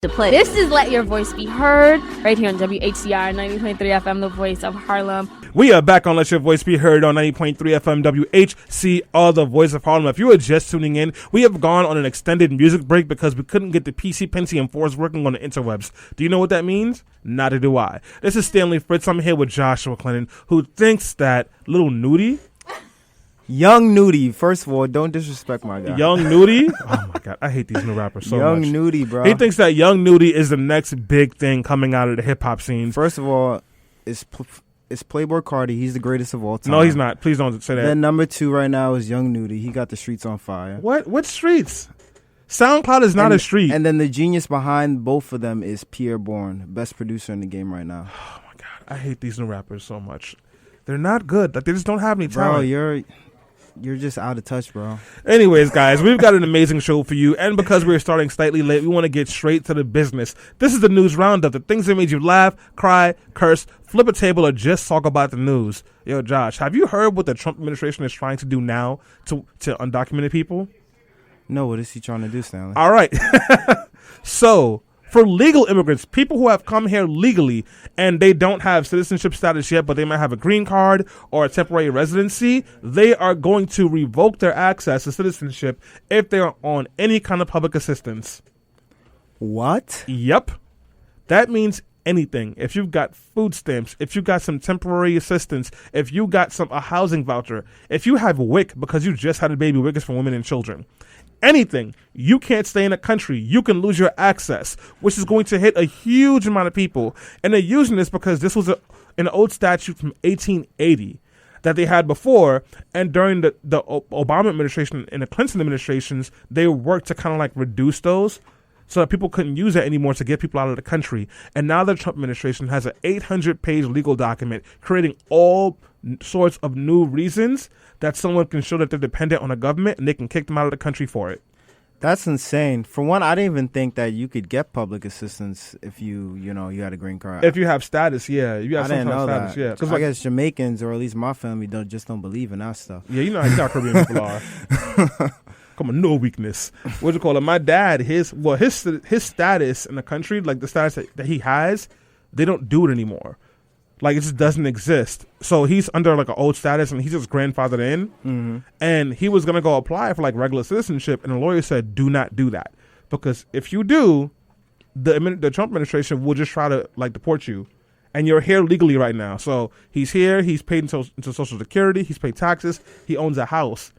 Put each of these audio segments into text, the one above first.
to play. This is Let Your Voice Be Heard right here on WHCR 90.3 FM, the voice of Harlem. We are back on Let Your Voice Be Heard on 90.3 FM WHCR, the voice of Harlem. If you are just tuning in, we have gone on an extended music break because we couldn't get the PC, Pentium 4s working on the interwebs. Do you know what that means? Neither do I. This is Stanley Fritz. I'm here with Joshua Clinton, who thinks that Little Nudie... Young Nudie, first of all, don't disrespect my guy. Young Nudie? Oh my God, I hate these new rappers so much. Young Nudie, bro. He thinks that Young Nudie is the next big thing coming out of the hip hop scene. First of all, it's Playboi Carti. He's the greatest of all time. No, he's not. Please don't say that. Then number 2 right now is Young Nudie. He got the streets on fire. What? What streets? SoundCloud is not a street. And then the genius behind both of them is Pierre Bourne, best producer in the game right now. Oh my God, I hate these new rappers so much. They're not good. Like, they just don't have any talent. Bro, you're just out of touch, bro. Anyways, guys, we've got an amazing show for you. And because we're starting slightly late, we want to get straight to the business. This is the news roundup. The things that made you laugh, cry, curse, flip a table, or just talk about the news. Yo, Josh, have you heard what the Trump administration is trying to do now to undocumented people? No, what is he trying to do, Stanley? All right. So... for legal immigrants, people who have come here legally and they don't have citizenship status yet, but they might have a green card or a temporary residency, they are going to revoke their access to citizenship if they are on any kind of public assistance. What? Yep. That means anything. If you've got food stamps, if you got some temporary assistance, if you got a housing voucher, if you have WIC because you just had a baby, WIC is for women and children. Anything, you can't stay in a country, you can lose your access, which is going to hit a huge amount of people. And they're using this because this was an old statute from 1880 that they had before. And during the Obama administration and the Clinton administrations, they worked to kind of like reduce those so that people couldn't use it anymore to get people out of the country. And now the Trump administration has an 800-page legal document creating all sorts of new reasons that someone can show that they're dependent on a government and they can kick them out of the country for it. That's insane. For one, I didn't even think that you could get public assistance if you had a green card. If you have status, yeah. You have some kind of status, yeah. Because I guess Jamaicans, or at least my family, don't believe in that stuff. Yeah, you know how Caribbean people are. Come on, no weakness. What do you call it? My dad, his status in the country, like the status that he has, they don't do it anymore. Like, it just doesn't exist. So he's under like an old status and he's just grandfathered in. Mm-hmm. And he was going to go apply for like regular citizenship. And the lawyer said, do not do that. Because if you do, the Trump administration will just try to like deport you. And you're here legally right now. So he's here. He's paid into Social Security. He's paid taxes. He owns a house.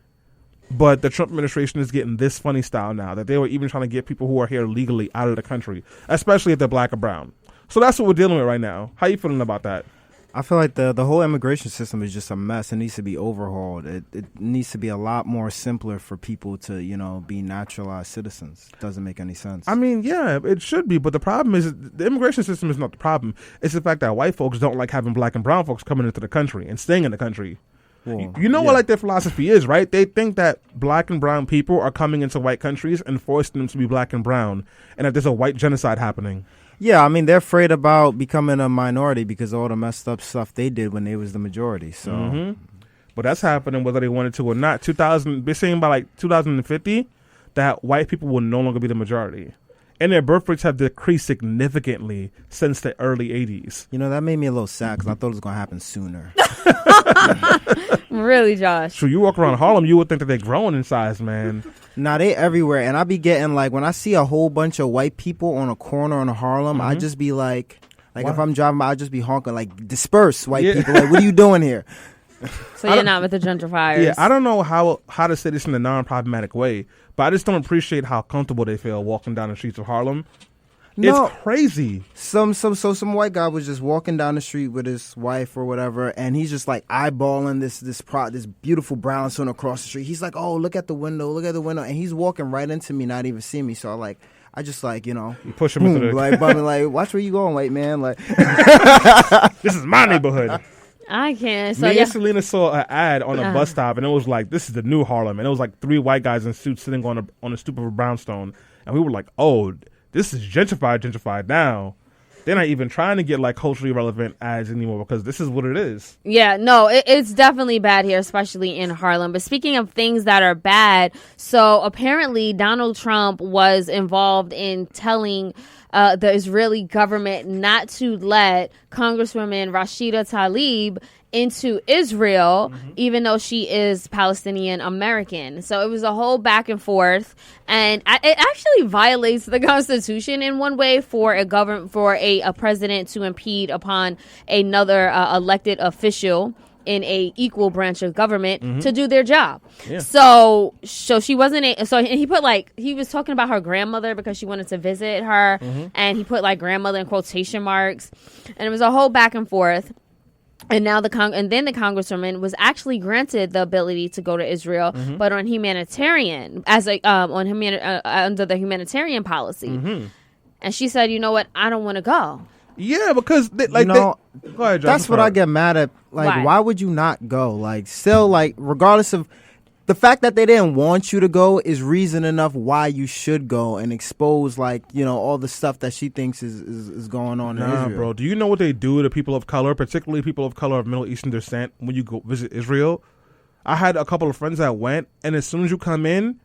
But the Trump administration is getting this funny style now that they were even trying to get people who are here legally out of the country, especially if they're black or brown. So that's what we're dealing with right now. How you feeling about that? I feel like the whole immigration system is just a mess. It needs to be overhauled. It needs to be a lot more simpler for people to, be naturalized citizens. It doesn't make any sense. I mean, yeah, it should be. But the problem is the immigration system is not the problem. It's the fact that white folks don't like having black and brown folks coming into the country and staying in the country. Well, you know what like their philosophy is, right? They think that black and brown people are coming into white countries and forcing them to be black and brown, and that there's a white genocide happening. Yeah, I mean, they're afraid about becoming a minority because of all the messed up stuff they did when they was the majority. So, But that's happening whether they wanted to or not. They're saying by like 2050 that white people will no longer be the majority. And their birth rates have decreased significantly since the early 80s. That made me a little sad because I thought it was going to happen sooner. Really, Josh? So you walk around Harlem, you would think that they're growing in size, man. Nah, they everywhere. And I be getting, like, when I see a whole bunch of white people on a corner in Harlem, I just be like if I'm driving by, I just be honking, like, disperse, white people. Like, what are you doing here? So you're not with the gentrifiers. Yeah, I don't know how to say this in a non-problematic way, but I just don't appreciate how comfortable they feel walking down the streets of Harlem. No, it's crazy. Some white guy was just walking down the street with his wife or whatever, and he's just like eyeballing this beautiful brownstone across the street. He's like, "Oh, look at the window, and he's walking right into me, not even seeing me. So I just you push him into the like, watch where you going, white man. Like, this is my neighborhood. I can't. Me and Selena saw an ad on a bus stop, and it was like, this is the new Harlem. And it was like 3 white guys in suits sitting on a stoop of a brownstone. And we were like, oh, this is gentrified now. they're not even trying to get like culturally relevant ads anymore because this is what it is. Yeah, no, it's definitely bad here, especially in Harlem. But speaking of things that are bad, so apparently Donald Trump was involved in telling the Israeli government not to let Congresswoman Rashida Tlaib into Israel, even though she is Palestinian American. So it was a whole back and forth, and it actually violates the Constitution in one way for a president to impede upon another elected official in a equal branch of government to do their job. Yeah. So she wasn't and he was talking about her grandmother because she wanted to visit her, and he put like grandmother in quotation marks, and it was a whole back and forth. And now then the congresswoman was actually granted the ability to go to Israel, but on humanitarian under the humanitarian policy. And she said, "You know what? I don't want to go." Yeah, because go ahead, John, that's what I get mad at. Like, why would you not go? Like, still, like, regardless of the fact that they didn't want you to go is reason enough why you should go and expose, like, you know, all the stuff that she thinks is going on in Israel. Bro, do you know what they do to people of color, particularly people of color of Middle Eastern descent, when you go visit Israel? I had a couple of friends that went, and as soon as you come in,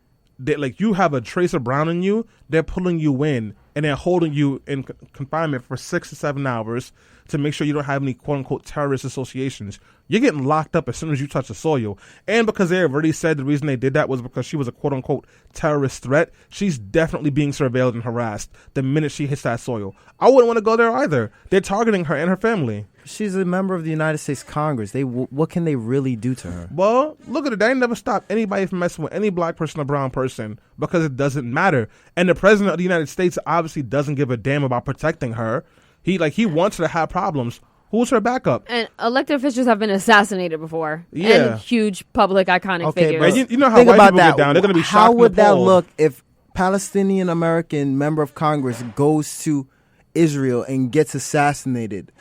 you have a trace of brown in you, they're pulling you in, and they're holding you in confinement for 6 to 7 hours to make sure you don't have any quote-unquote terrorist associations. You're getting locked up as soon as you touch the soil. And because they already said the reason they did that was because she was a quote-unquote terrorist threat, she's definitely being surveilled and harassed the minute she hits that soil. I wouldn't want to go there either. They're targeting her and her family. She's a member of the United States Congress. What can they really do to her? Well, look at it. They never stop anybody from messing with any black person or brown person because it doesn't matter. And the president of the United States obviously doesn't give a damn about protecting her. He wants her to have problems. Who's her backup? And elected officials have been assassinated before. Yeah. And huge public iconic figures. But you know how white people get down. They're going to be shocked. How would that look if Palestinian American member of Congress goes to Israel and gets assassinated?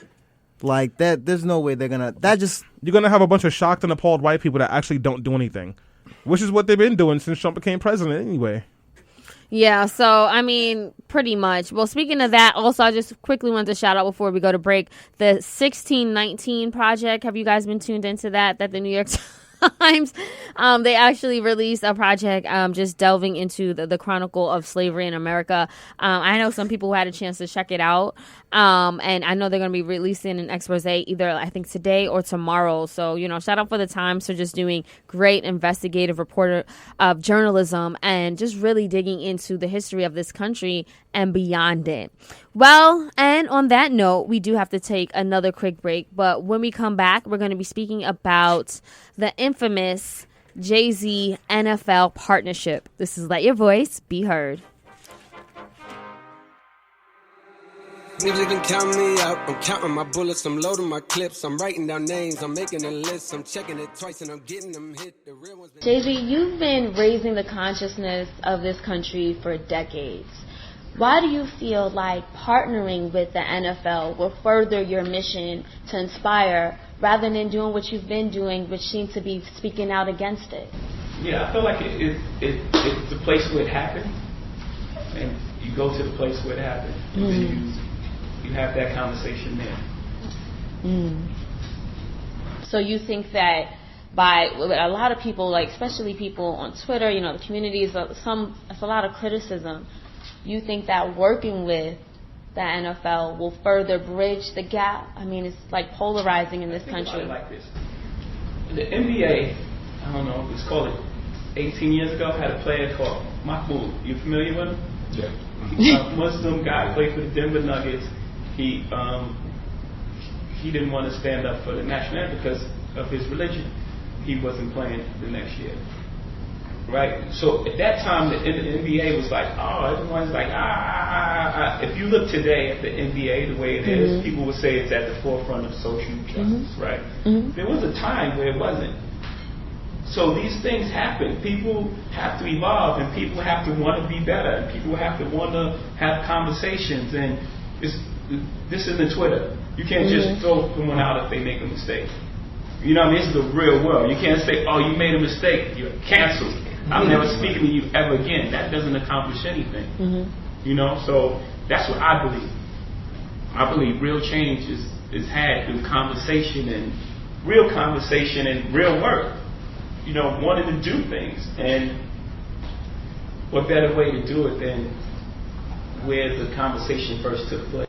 Like that, there's no way they're gonna. You're gonna have a bunch of shocked and appalled white people that actually don't do anything, which is what they've been doing since Trump became president anyway. Yeah, so, I mean, pretty much. Well, speaking of that, also, I just quickly wanted to shout out before we go to break, the 1619 Project. Have you guys been tuned into that the New York Times, they actually released a project just delving into the chronicle of slavery in America. I know some people who had a chance to check it out, and I know they're going to be releasing an expose either, I think, today or tomorrow. So, you know, shout out for the Times for just doing great investigative reporter of journalism and just really digging into the history of this country and beyond it. Well, and on that note, we do have to take another quick break. But when we come back, we're going to be speaking about the infamous Jay-Z NFL partnership. This is Let Your Voice Be Heard. Music can count me out. I'm counting my bullets. I'm loading my clips. I'm writing down names. I'm making a list. I'm checking it twice and I'm getting them hit. The real ones. Jay-Z, you've been raising the consciousness of this country for decades. Why do you feel like partnering with the NFL will further your mission to inspire rather than doing what you've been doing, which seems to be speaking out against it? Yeah, I feel like it's the place where it happened, and you go to the place where it happened, and then you have that conversation there. So you think that by a lot of people, like especially people on Twitter, you know, the communities, it's a lot of criticism. You think that working with the NFL will further bridge the gap? I mean, it's like polarizing in this country. Like this. The NBA, I don't know, let's call it 18 years ago, had a player called Mahmoud. You familiar with him? Yeah. A Muslim guy, played for the Denver Nuggets. He didn't want to stand up for the national anthem because of his religion. He wasn't playing the next year. Right? So at that time, the NBA was like, everyone's like, If you look today at the NBA, the way it is, people would say it's at the forefront of social justice, right? There was a time where it wasn't. So these things happen. People have to evolve, and people have to want to be better, and people have to want to have conversations, and this isn't Twitter. You can't just throw someone out if they make a mistake. You know what I mean? This is the real world. You can't say, you made a mistake, you're canceled. I'm never speaking to you ever again. That doesn't accomplish anything. You know, so that's what I believe. I believe real change is had through conversation and real work. Wanting to do things. And what better way to do it than where the conversation first took place?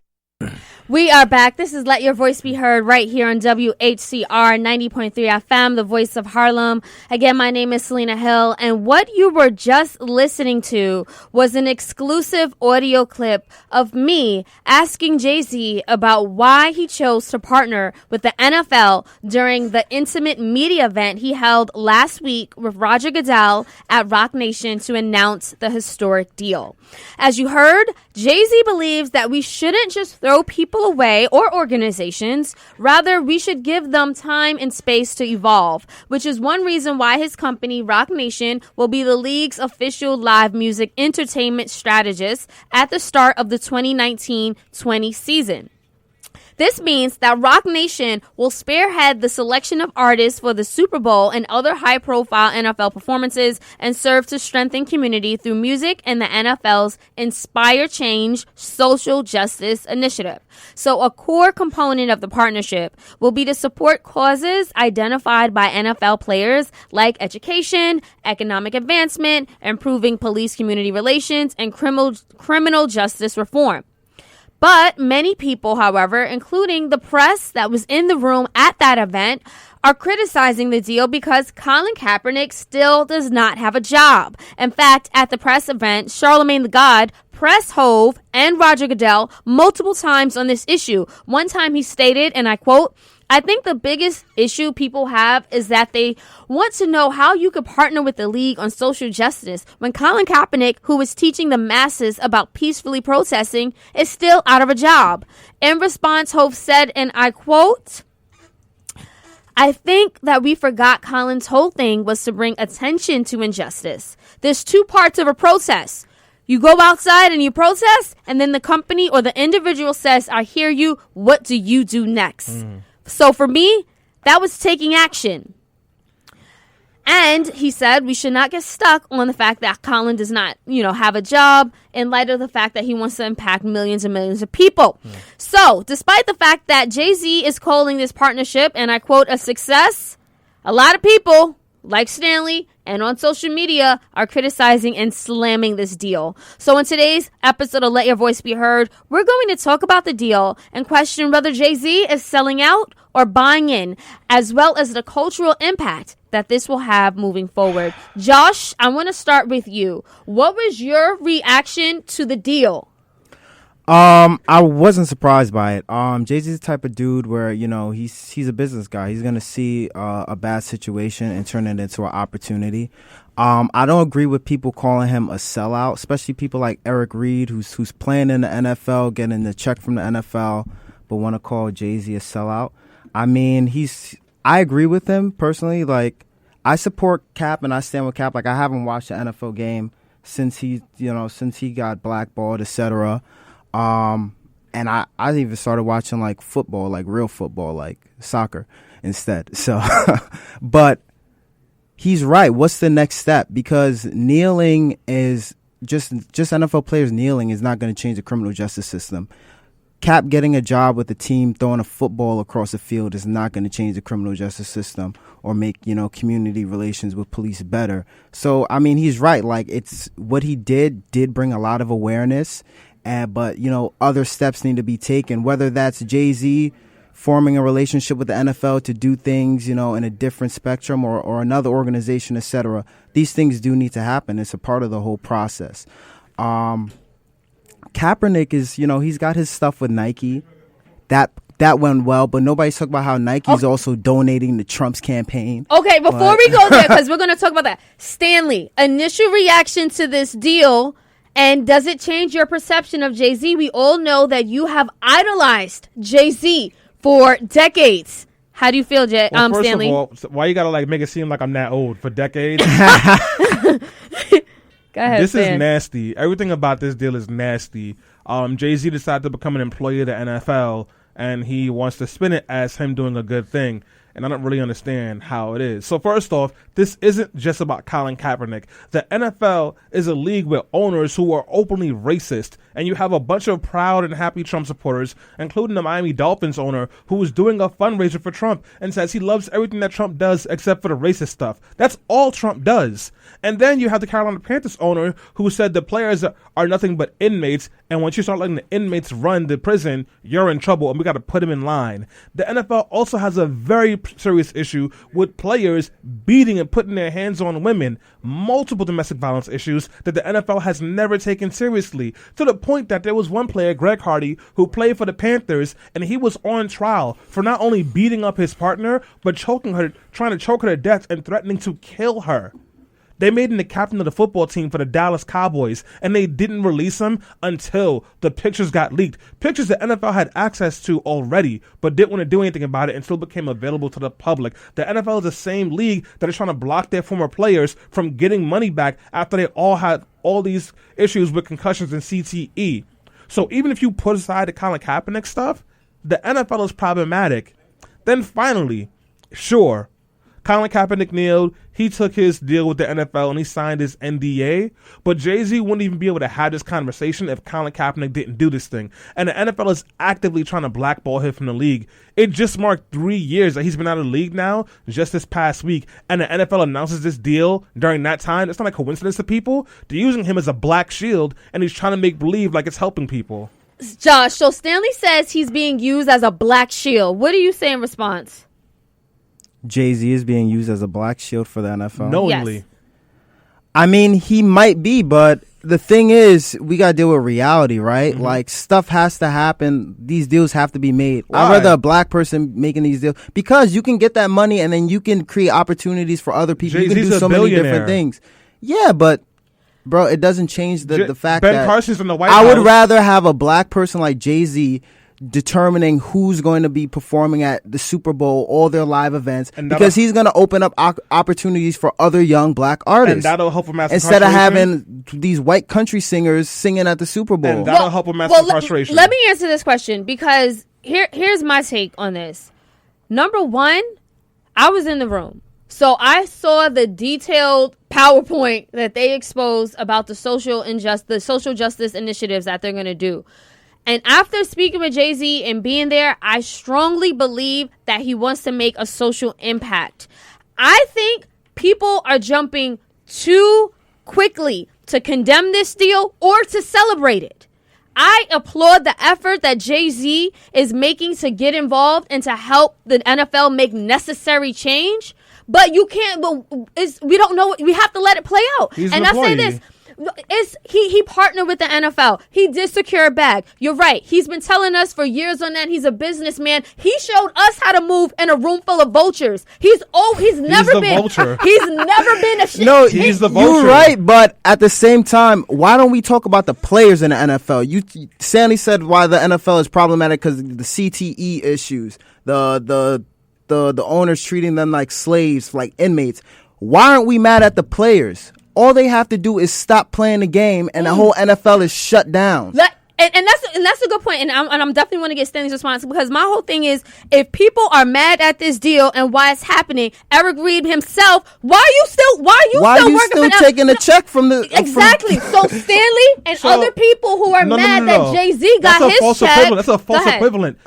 We are back. This is Let Your Voice Be Heard right here on WHCR 90.3 FM, the voice of Harlem. Again, my name is Selena Hill, and what you were just listening to was an exclusive audio clip of me asking Jay-Z about why he chose to partner with the NFL during the intimate media event he held last week with Roger Goodell at Rock Nation to announce the historic deal. As you heard, Jay-Z believes that we shouldn't just throw people away or organizations. Rather, we should give them time and space to evolve, which is one reason why his company, Rock Nation, will be the league's official live music entertainment strategist at the start of the 2019-20 season. This means that Rock Nation will spearhead the selection of artists for the Super Bowl and other high-profile NFL performances and serve to strengthen community through music and the NFL's Inspire Change social justice initiative. So a core component of the partnership will be to support causes identified by NFL players like education, economic advancement, improving police community relations, and criminal justice reform. But many people, however, including the press that was in the room at that event, are criticizing the deal because Colin Kaepernick still does not have a job. In fact, at the press event, Charlemagne the God pressed Hove and Roger Goodell multiple times on this issue. One time he stated, and I quote, "I think the biggest issue people have is that they want to know how you could partner with the league on social justice when Colin Kaepernick, who is teaching the masses about peacefully protesting, is still out of a job." In response, Hove said, and I quote, "I think that we forgot Colin's whole thing was to bring attention to injustice. There's two parts of a protest. You go outside and you protest, and then the company or the individual says, I hear you, what do you do next?" So for me, that was taking action. And he said we should not get stuck on the fact that Colin does not, have a job in light of the fact that he wants to impact millions and millions of people. So despite the fact that Jay-Z is calling this partnership, and I quote, a success, a lot of people like Stanley and on social media are criticizing and slamming this deal. So in today's episode of Let Your Voice Be Heard, we're going to talk about the deal and question whether Jay-Z is selling out or buying in, as well as the cultural impact that this will have moving forward. Josh, I want to start with you. What was your reaction to the deal? I wasn't surprised by it. Jay-Z's the type of dude where, he's a business guy. He's going to see a bad situation and turn it into an opportunity. I don't agree with people calling him a sellout, especially people like Eric Reed, who's playing in the NFL, getting the check from the NFL, but want to call Jay-Z a sellout. I mean, I agree with him personally. Like, I support Cap and I stand with Cap. Like, I haven't watched an NFL game since he got blackballed, etc. And I even started watching like football, like real football, like soccer instead. So, but he's right. What's the next step? Because kneeling is just NFL players kneeling is not going to change the criminal justice system. Cap getting a job with the team throwing a football across the field is not going to change the criminal justice system or make, community relations with police better. So, I mean, he's right. Like, it's what he did bring a lot of awareness. But, other steps need to be taken, whether that's Jay-Z forming a relationship with the NFL to do things, in a different spectrum or another organization, etc. These things do need to happen. It's a part of the whole process. Kaepernick is, he's got his stuff with Nike. That went well, but nobody's talking about how Nike's also donating to Trump's campaign. Okay, before we go there, because we're going to talk about that. Stanley, initial reaction to this deal, and does it change your perception of Jay-Z? We all know that you have idolized Jay-Z for decades. How do you feel, Stanley? First of all, why you got to make it seem like I'm that old? For decades? Go ahead, this is nasty. Everything about this deal is nasty. Jay-Z decided to become an employee of the NFL, and he wants to spin it as him doing a good thing. and I don't really understand how it is. So first off, this isn't just about Colin Kaepernick. The NFL is a league with owners who are openly racist, and you have a bunch of proud and happy Trump supporters, including the Miami Dolphins owner who is doing a fundraiser for Trump and says he loves everything that Trump does except for the racist stuff. That's all Trump does. And then you have the Carolina Panthers owner who said the players are nothing but inmates, and once you start letting the inmates run the prison, you're in trouble, and we got to put them in line. The NFL also has a very serious issue with players beating and putting their hands on women, multiple domestic violence issues that the NFL has never taken seriously, to the point that there was one player, Greg Hardy, who played for the Panthers, and he was on trial for not only beating up his partner, but choking her, trying to choke her to death and threatening to kill her. They made him the captain of the football team for the Dallas Cowboys, and they didn't release him until the pictures got leaked. Pictures the NFL had access to already, but didn't want to do anything about it until it became available to the public. The NFL is the same league that is trying to block their former players from getting money back after they all had all these issues with concussions and CTE. So even if you put aside the Colin Kaepernick stuff, the NFL is problematic. Then finally, sure, Colin Kaepernick kneeled, he took his deal with the NFL and he signed his NDA, but Jay-Z wouldn't even be able to have this conversation if Colin Kaepernick didn't do this thing. And the NFL is actively trying to blackball him from the league. It just marked 3 years that he's been out of the league now, just this past week, and the NFL announces this deal during that time. It's not a coincidence to people. They're using him as a black shield, and he's trying to make believe like it's helping people. Josh, so Stanley says he's being used as a black shield. What do you say in response? Jay-Z is being used as a black shield for the NFL. Knowingly. Yes. I mean, he might be, but the thing is, we got to deal with reality, right? Mm-hmm. Like, stuff has to happen. These deals have to be made. Why? I'd rather a black person making these deals because you can get that money and then you can create opportunities for other people. Jay-Z's you can do a so many billionaire. different things. Yeah, but, bro, it doesn't change the fact Ben that Carson's in the White I would House. rather have a black person like Jay-Z determining who's going to be performing at the Super Bowl, all their live events, And because he's going to open up opportunities for other young black artists. And that'll help him mass instead of incarceration. having these white country singers singing at the Super Bowl. And that'll help him mass incarceration. Let me answer this question because here's my take on this. Number one, I was in the room. So I saw the detailed PowerPoint that they exposed about the social justice initiatives that they're going to do. And after speaking with Jay-Z and being there, I strongly believe that he wants to make a social impact. I think people are jumping too quickly to condemn this deal or to celebrate it. I applaud the effort that Jay-Z is making to get involved and to help the NFL make necessary change. But you can't, we don't know, we have to let it play out. He's and an I say employee. this. He partnered with the NFL. He did secure a bag. You're right. He's been telling us for years on that he's a businessman. He showed us how to move in a room full of vultures. He's never the been vulture. He's never been a shit. No, He's the vulture. you're right, but at the same time, why don't we talk about the players in the NFL? Sandy said why the NFL is problematic because the CTE issues, the owners treating them like slaves, like inmates. Why aren't we mad at the players? All they have to do is stop playing the game, and the whole NFL is shut down. And that's a good point. And I'm definitely want to get Stanley's response because my whole thing is if people are mad at this deal and why it's happening, Eric Reed himself, why are you still working for taking a check from the exactly? So Stanley and other people who are mad that Jay-Z got his check. That's a false equivalent.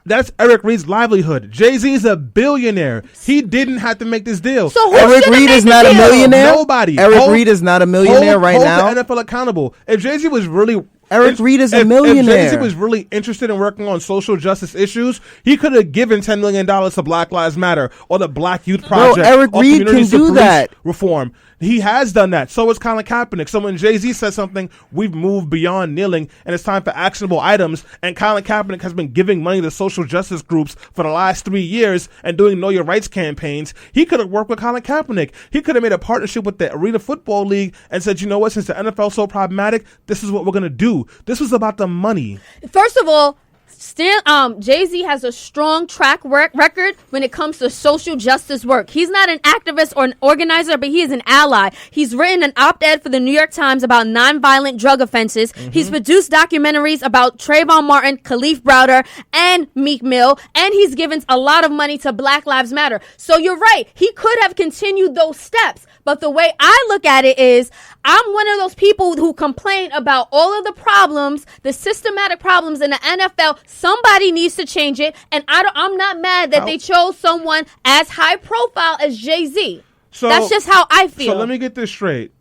That's Eric Reed's livelihood. Jay-Z is a billionaire. He didn't have to make this deal. So who Eric should've Reed made is the not a deal? millionaire. Nobody. Eric Reed is not a millionaire right now. Hold the NFL accountable. If Jay-Z was really Eric Reed is a millionaire. If Jay-Z was really interested in working on social justice issues, he could have given $10 million to Black Lives Matter or the Black Youth Project. Eric or Reed community can do police that. Reform. He has done that. So is Colin Kaepernick. So when Jay-Z says something, we've moved beyond kneeling, and it's time for actionable items. And Colin Kaepernick has been giving money to social justice groups for the last 3 years and doing Know Your Rights campaigns. He could have worked with Colin Kaepernick. He could have made a partnership with the Arena Football League and said, you know what, since the NFL is so problematic, this is what we're going to do. This was about the money. First of all, Jay-Z has a strong track record when it comes to social justice work. He's not an activist or an organizer, but he is an ally. He's written an op-ed for the New York Times about nonviolent drug offenses. Mm-hmm. He's produced documentaries about Trayvon Martin, Khalif Browder, and Meek Mill, and he's given a lot of money to Black Lives Matter. So you're right. He could have continued those steps. But the way I look at it is, I'm one of those people who complain about all of the problems, the systematic problems in the NFL. Somebody needs to change it, and I'm not mad that they chose someone as high profile as Jay-Z. So that's just how I feel. So let me get this straight.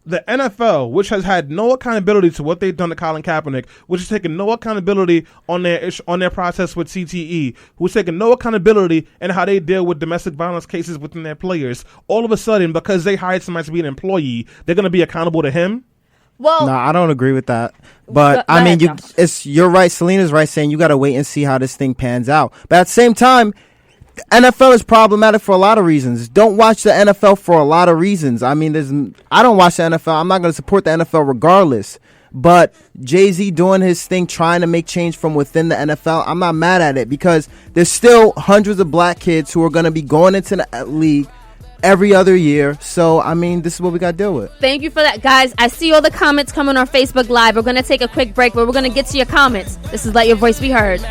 The NFL, which has had no accountability to what they've done to Colin Kaepernick, which has taken no accountability on their process with CTE, who's taken no accountability in how they deal with domestic violence cases within their players, all of a sudden, because they hired somebody to be an employee, they're going to be accountable to him? Well, no, I don't agree with that. But I mean, you're right. Selena's right saying you got to wait and see how this thing pans out. But at the same time, NFL is problematic for a lot of reasons. Don't watch the NFL for a lot of reasons. I mean, I don't watch the NFL. I'm not going to support the NFL regardless. But Jay-Z doing his thing, trying to make change from within the NFL, I'm not mad at it because there's still hundreds of black kids who are going to be going into the league every other year. So, I mean, this is what we got to deal with. Thank you for that, guys. I see all the comments coming on Facebook Live. We're going to take a quick break, but we're going to get to your comments. This is Let Your Voice Be Heard.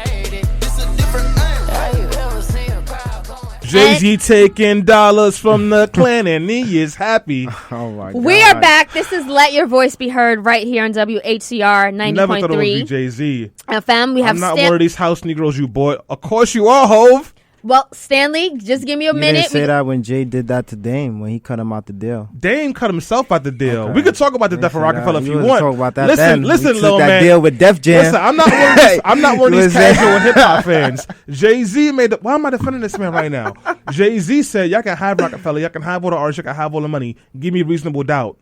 Jay-Z taking dollars from the clan and he is happy. Oh my God. We are back. This is Let Your Voice Be Heard right here on WHCR 90.3. Never thought it would be Jay-Z. FM, we have I'm not one of these house Negroes, you boy. Of course you are, Hove. Well, Stanley, just give me a minute. You didn't say that when Jay did that to Dame, when he cut him out the deal. Dame cut himself out the deal. Okay. We could talk about the death of Rockefeller if you want. Talk about that listen, little that man. Deal with Def Jam. Listen, I'm not one of these casual hip hop fans. Jay-Z made the. Why am I defending this man right now? Jay-Z said, "Y'all can have Rockefeller. Y'all can have all the artists. Y'all can have all the money. Give me reasonable doubt."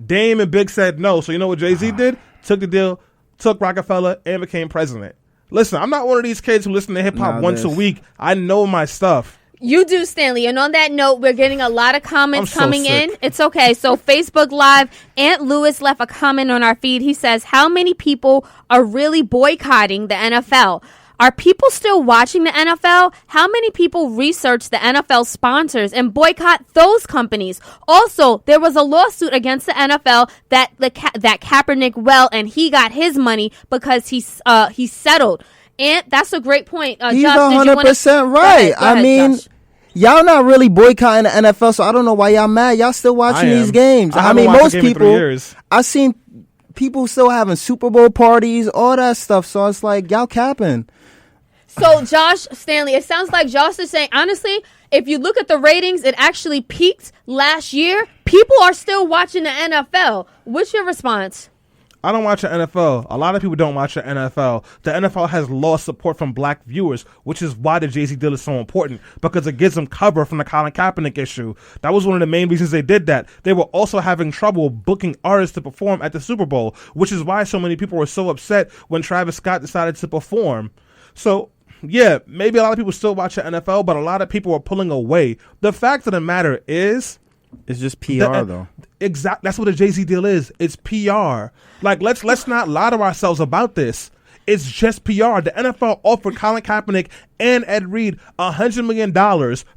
Dame and Big said no. So you know what Jay-Z did? Took the deal, took Rockefeller, and became president. Listen, I'm not one of these kids who listen to hip-hop once a week. I know my stuff. You do, Stanley. And on that note, we're getting a lot of comments coming in. It's okay. So Facebook Live, Aunt Lewis left a comment on our feed. He says, how many people are really boycotting the NFL? Are people still watching the NFL? How many people research the NFL sponsors and boycott those companies? Also, there was a lawsuit against the NFL that Kaepernick and he got his money because he settled. And that's a great point. He's Josh, 100% right. Go ahead, I mean, Josh. Y'all not really boycotting the NFL, so I don't know why y'all mad. Y'all still watching these games. I mean, most people. I've seen people still having Super Bowl parties, all that stuff. So it's like y'all capping. So, Josh, Stanley, it sounds like Josh is saying, honestly, if you look at the ratings, it actually peaked last year. People are still watching the NFL. What's your response? I don't watch the NFL. A lot of people don't watch the NFL. The NFL has lost support from black viewers, which is why the Jay-Z deal is so important, because it gives them cover from the Colin Kaepernick issue. That was one of the main reasons they did that. They were also having trouble booking artists to perform at the Super Bowl, which is why so many people were so upset when Travis Scott decided to perform. So, yeah, maybe a lot of people still watch the NFL, but a lot of people are pulling away. The fact of the matter is, it's just PR, though. Exactly. That's what a Jay-Z deal is. It's PR. Like, let's not lie to ourselves about this. It's just PR. The NFL offered Colin Kaepernick and Ed Reed $100 million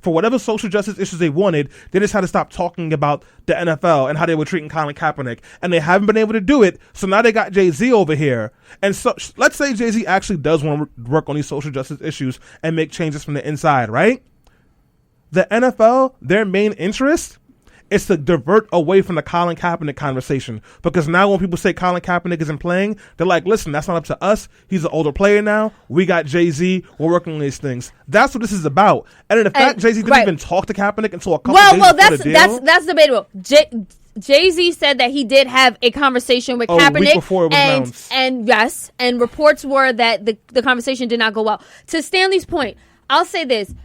for whatever social justice issues they wanted. They just had to stop talking about the NFL and how they were treating Colin Kaepernick. And they haven't been able to do it. So now they got Jay-Z over here. And so let's say Jay-Z actually does want to work on these social justice issues and make changes from the inside, right? The NFL, their main interest is to divert away from the Colin Kaepernick conversation, because now when people say Colin Kaepernick isn't playing, they're like, listen, that's not up to us. He's an older player now. We got Jay-Z. We're working on these things. That's what this is about. And in the fact Jay-Z didn't even talk to Kaepernick until a couple days before the deal. That's debatable. Jay-Z said that he did have a conversation with Kaepernick, week before it was announced. And yes, and reports were that the conversation did not go well. To Stanley's point, I'll say this.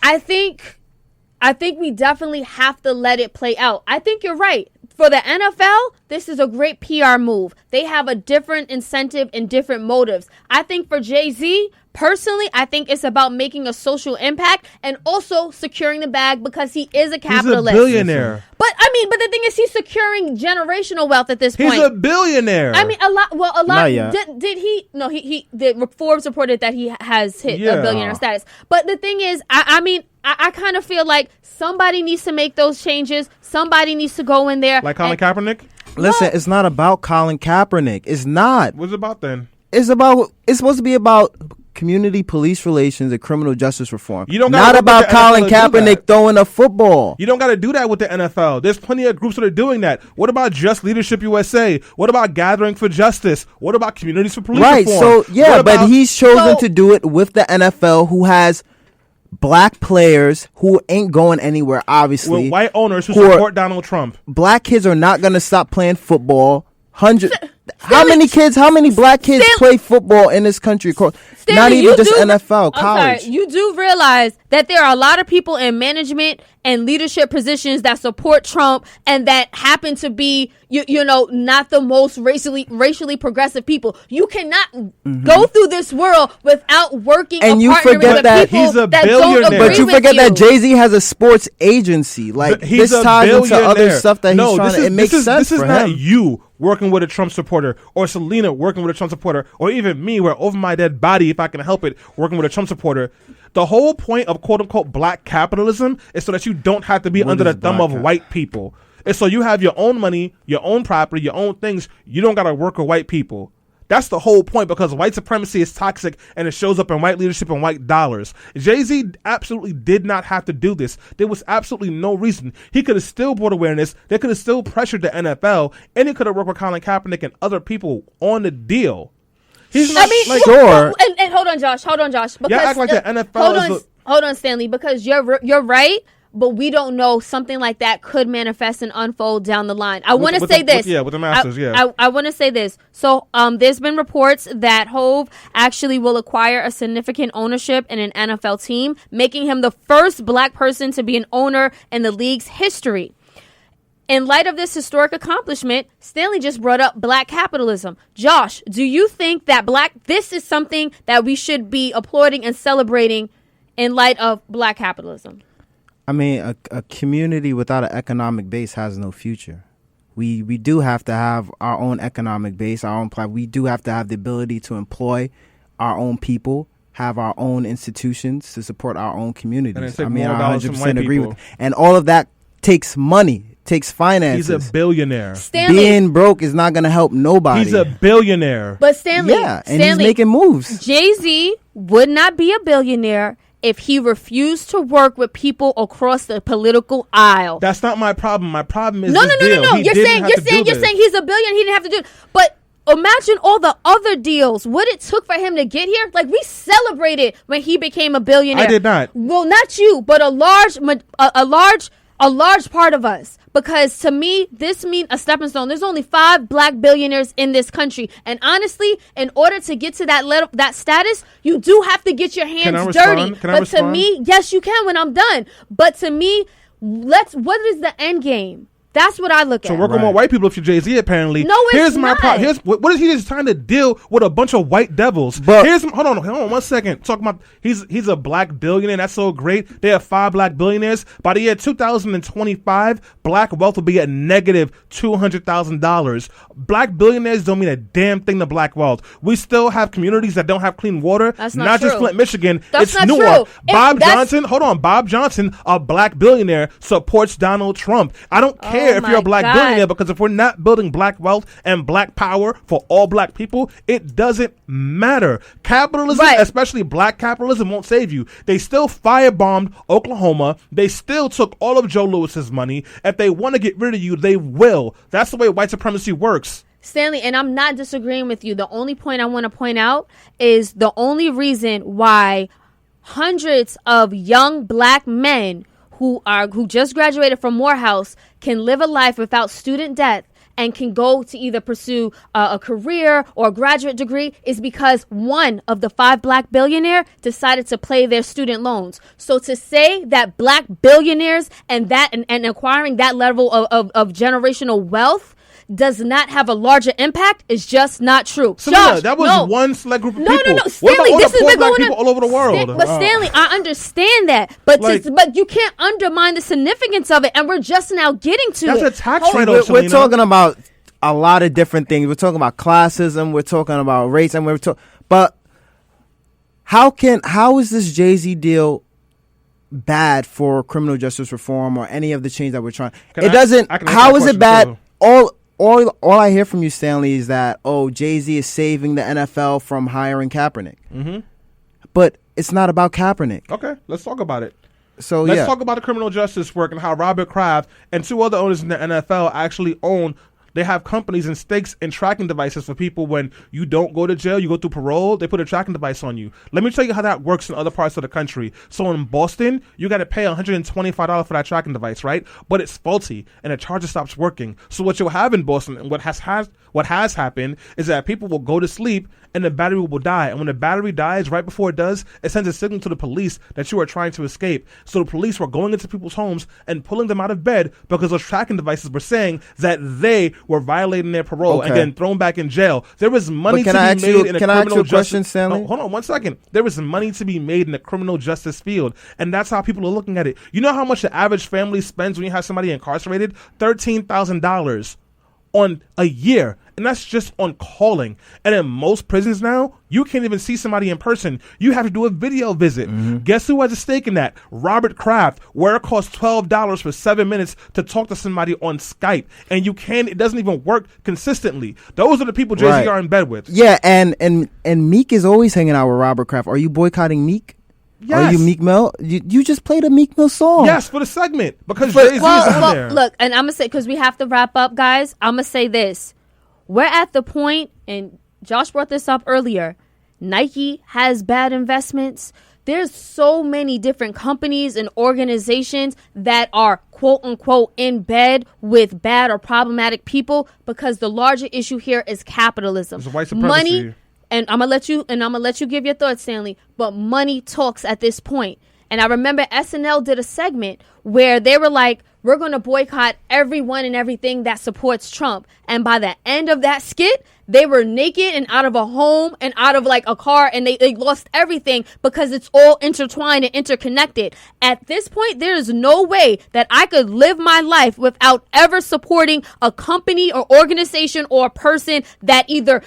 I think we definitely have to let it play out. I think you're right. For the NFL, this is a great PR move. They have a different incentive and different motives. I think for Jay-Z, personally, I think it's about making a social impact and also securing the bag because he is a capitalist. He's a billionaire. But the thing is, he's securing generational wealth at this point. He's a billionaire. I mean, a lot. Not yet. Did he? No, the Forbes reported that he has hit a billionaire status. But the thing is, I kind of feel like somebody needs to make those changes. Somebody needs to go in there. Like Colin Kaepernick? Listen, it's not about Colin Kaepernick. It's not. What's it about then? It's supposed to be about community police relations and criminal justice reform. You don't not about Colin Kaepernick throwing a football. You don't got to do that with the NFL. There's plenty of groups that are doing that. What about Just Leadership USA? What about Gathering for Justice? What about Communities for Police Reform? So yeah, but he's chosen to do it with the NFL, who has black players who ain't going anywhere, obviously. With white owners who support Donald Trump. Black kids are not going to stop playing football. How many black kids play football in this country? Not even just NFL, college. You do realize that there are a lot of people in management and leadership positions that support Trump and that happen to be, not the most racially progressive people. You cannot go through this world without working and partnering with the people he's a that billionaire. don't agree But you forget that Jay-Z has a sports agency. Like, this ties into other stuff that he's trying to. It makes sense for him. This is not you working with a Trump supporter, or Selena working with a Trump supporter, or even me, where over my dead body, if I can help it, working with a Trump supporter. The whole point of quote-unquote black capitalism is so that you don't have to be under the thumb of white people. It's so you have your own money, your own property, your own things. You don't got to work with white people. That's the whole point, because white supremacy is toxic and it shows up in white leadership and white dollars. Jay-Z absolutely did not have to do this. There was absolutely no reason. He could have still brought awareness. They could have still pressured the NFL, and he could have worked with Colin Kaepernick and other people on the deal. He's not sure. And hold on, Josh. Because, y'all act like the NFL hold on, Stanley, because you're right. But we don't know, something like that could manifest and unfold down the line. I want to say this. With the Masters, I want to say this. So there's been reports that Hove actually will acquire a significant ownership in an NFL team, making him the first black person to be an owner in the league's history. In light of this historic accomplishment, Stanley just brought up black capitalism. Josh, do you think that this is something that we should be applauding and celebrating in light of black capitalism? I mean, a community without an economic base has no future. We do have to have our own economic base, our own plan. We do have to have the ability to employ our own people, have our own institutions to support our own communities. I mean, I 100% agree with. And all of that takes money, takes finances. He's a billionaire. Stanley, being broke is not going to help nobody. He's a billionaire. But Stanley, he's making moves. Jay-Z would not be a billionaire if he refused to work with people across the political aisle. That's not my problem. My problem is no. You're saying he's a billionaire. He didn't have to do it. But imagine all the other deals. What it took for him to get here. Like, we celebrated when he became a billionaire. I did not. Well, not you, but a large part of us. Because to me, this means a stepping stone. There's only 5 black billionaires in this country. And honestly, in order to get to that status, you do have to get your hands dirty. But to me, yes, you can when I'm done. But to me, what is the end game? That's what I look at. So work with more white people if you're Jay-Z, apparently. No, it's my problem. Here's what is he just trying to deal with a bunch of white devils? But hold on 1 second. Talking about he's a black billionaire. That's so great. They have 5 black billionaires. By the year 2025, black wealth will be at negative $200,000. Black billionaires don't mean a damn thing to black wealth. We still have communities that don't have clean water. That's not true. Just Flint, Michigan. That's it's not Newark. true. Bob Johnson, a black billionaire, supports Donald Trump. I don't care if you're a black billionaire, because if we're not building black wealth and black power for all black people, it doesn't matter. Capitalism, especially black capitalism, won't save you. They still firebombed Oklahoma. They still took all of Joe Lewis's money. If they want to get rid of you, they will. That's the way white supremacy works. Stanley, and I'm not disagreeing with you. The only point I want to point out is the only reason why hundreds of young black men who just graduated from Morehouse can live a life without student debt and can go to either pursue a career or a graduate degree is because one of the 5 black billionaires decided to pay their student loans. So to say that black billionaires and acquiring that level of generational wealth does not have a larger impact is just not true. Josh, that was one select group of people. No. Stanley, what about this has been going people all over the world? But Stanley, I understand that, but you can't undermine the significance of it, and we're just now getting to it. That's a tax write-off. We're talking about a lot of different things. We're talking about classism. We're talking about race, and but how is this Jay-Z deal bad for criminal justice reform or any of the change that we're trying? How is it bad? All I hear from you, Stanley, is that, Jay-Z is saving the NFL from hiring Kaepernick. Mm-hmm. But it's not about Kaepernick. Okay, let's talk about it. So let's talk about the criminal justice work and how Robert Kraft and 2 other owners in the NFL actually own. They have companies and stakes and tracking devices for people. When you don't go to jail, you go through parole, they put a tracking device on you. Let me tell you how that works in other parts of the country. So in Boston, you got to pay $125 for that tracking device, right? But it's faulty and the charger stops working. So what you'll have in Boston and what has happened is that people will go to sleep and the battery will die. And when the battery dies, right before it does, it sends a signal to the police that you are trying to escape. So the police were going into people's homes and pulling them out of bed because those tracking devices were saying that they were violating their parole and getting thrown back in jail. There was money to be made in the criminal justice. Hold on 1 second. There was money to be made in the criminal justice field, and that's how people are looking at it. You know how much the average family spends when you have somebody incarcerated? $13,000 on a year. And that's just on calling. And in most prisons now, you can't even see somebody in person. You have to do a video visit. Mm-hmm. Guess who has a stake in that? Robert Kraft, where it costs $12 for 7 minutes to talk to somebody on Skype. And it doesn't even work consistently. Those are the people Jay-Z are in bed with. Yeah, and Meek is always hanging out with Robert Kraft. Are you boycotting Meek? Yes. Are you Meek Mill? You just played a Meek Mill song. Yes, for the segment. Because Jay-Z is on there. Look, and I'm going to say, because we have to wrap up, guys, I'm going to say this. We're at the point, and Josh brought this up earlier, Nike has bad investments. There's so many different companies and organizations that are quote unquote in bed with bad or problematic people because the larger issue here is capitalism. It's white supremacy. Money, and I'm gonna let you give your thoughts, Stanley, but money talks at this point. And I remember SNL did a segment where they were like, we're going to boycott everyone and everything that supports Trump. And by the end of that skit, they were naked and out of a home and out of like a car, and they lost everything because it's all intertwined and interconnected. At this point, there is no way that I could live my life without ever supporting a company or organization or a person that either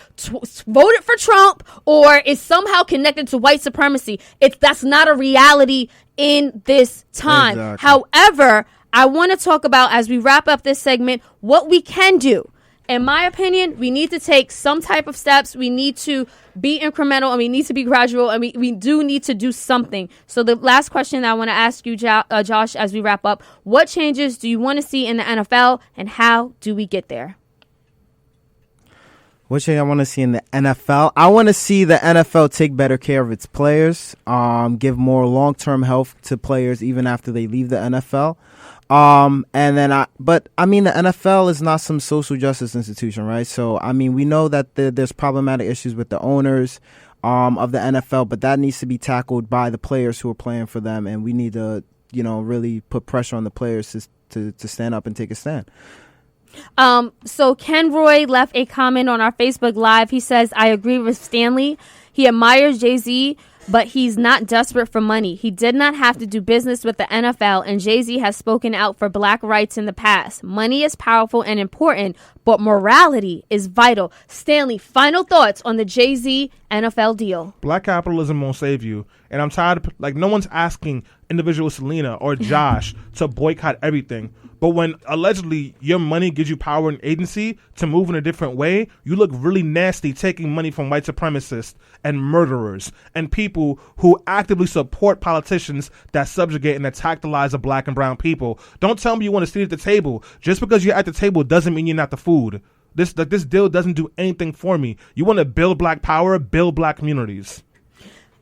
voted for Trump or is somehow connected to white supremacy. That's not a reality in this time. Exactly. However, I want to talk about, as we wrap up this segment, what we can do. In my opinion, we need to take some type of steps. We need to be incremental and we need to be gradual, and we do need to do something. So the last question that I want to ask you, Josh, as we wrap up, what changes do you want to see in the NFL and how do we get there? What change I want to see in the NFL? I want to see the NFL take better care of its players, give more long-term health to players even after they leave the NFL. The NFL is not some social justice institution, right? So, we know that there's problematic issues with the owners of the NFL, but that needs to be tackled by the players who are playing for them, and we need to, really put pressure on the players to stand up and take a stand. So Ken Roy left a comment on our Facebook Live. He says, I agree with Stanley. He admires Jay-Z, but he's not desperate for money. He did not have to do business with the NFL, and Jay-Z has spoken out for black rights in the past. Money is powerful and important, but morality is vital. Stanley, final thoughts on the Jay-Z NFL deal. Black capitalism won't save you. And I'm tired of, no one's asking individual Selena or Josh to boycott everything. But when allegedly your money gives you power and agency to move in a different way, you look really nasty taking money from white supremacists and murderers and people who actively support politicians that subjugate and attack the lives of black and brown people. Don't tell me you want to sit at the table. Just because you're at the table doesn't mean you're not the food. This deal doesn't do anything for me. You want to build black power, build black communities.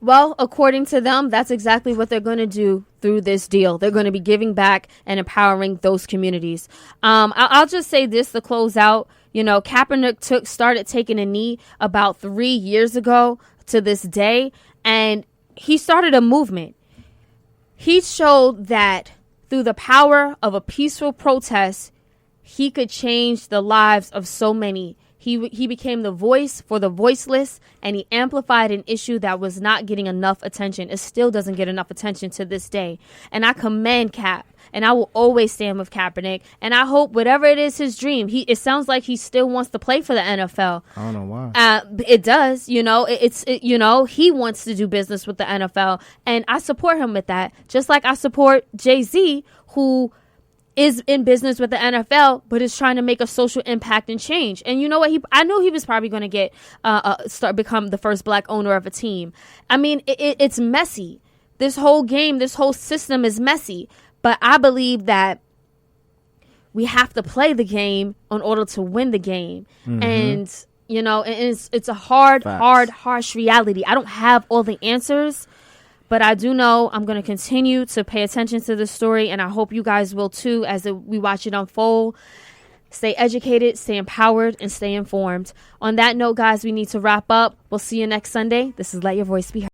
Well, according to them, that's exactly what they're going to do through this deal. They're going to be giving back and empowering those communities. I'll just say this to close out. You know, Kaepernick started taking a knee about 3 years ago to this day, and he started a movement. He showed that through the power of a peaceful protest, he could change the lives of so many. He became the voice for the voiceless, and he amplified an issue that was not getting enough attention. It still doesn't get enough attention to this day. And I commend Kaep, and I will always stand with Kaepernick. And I hope whatever it is his dream, it sounds like he still wants to play for the NFL. I don't know why. It does, you know. He wants to do business with the NFL, and I support him with that. Just like I support Jay-Z, who is in business with the NFL, but is trying to make a social impact and change. And you know what? I knew he was probably going to become the first black owner of a team. I mean, it's messy. This whole game, this whole system is messy. But I believe that we have to play the game in order to win the game. Mm-hmm. And, you know, it's a harsh reality. I don't have all the answers, but I do know I'm going to continue to pay attention to this story, and I hope you guys will too as we watch it unfold. Stay educated, stay empowered, and stay informed. On that note, guys, we need to wrap up. We'll see you next Sunday. This is Let Your Voice Be Heard.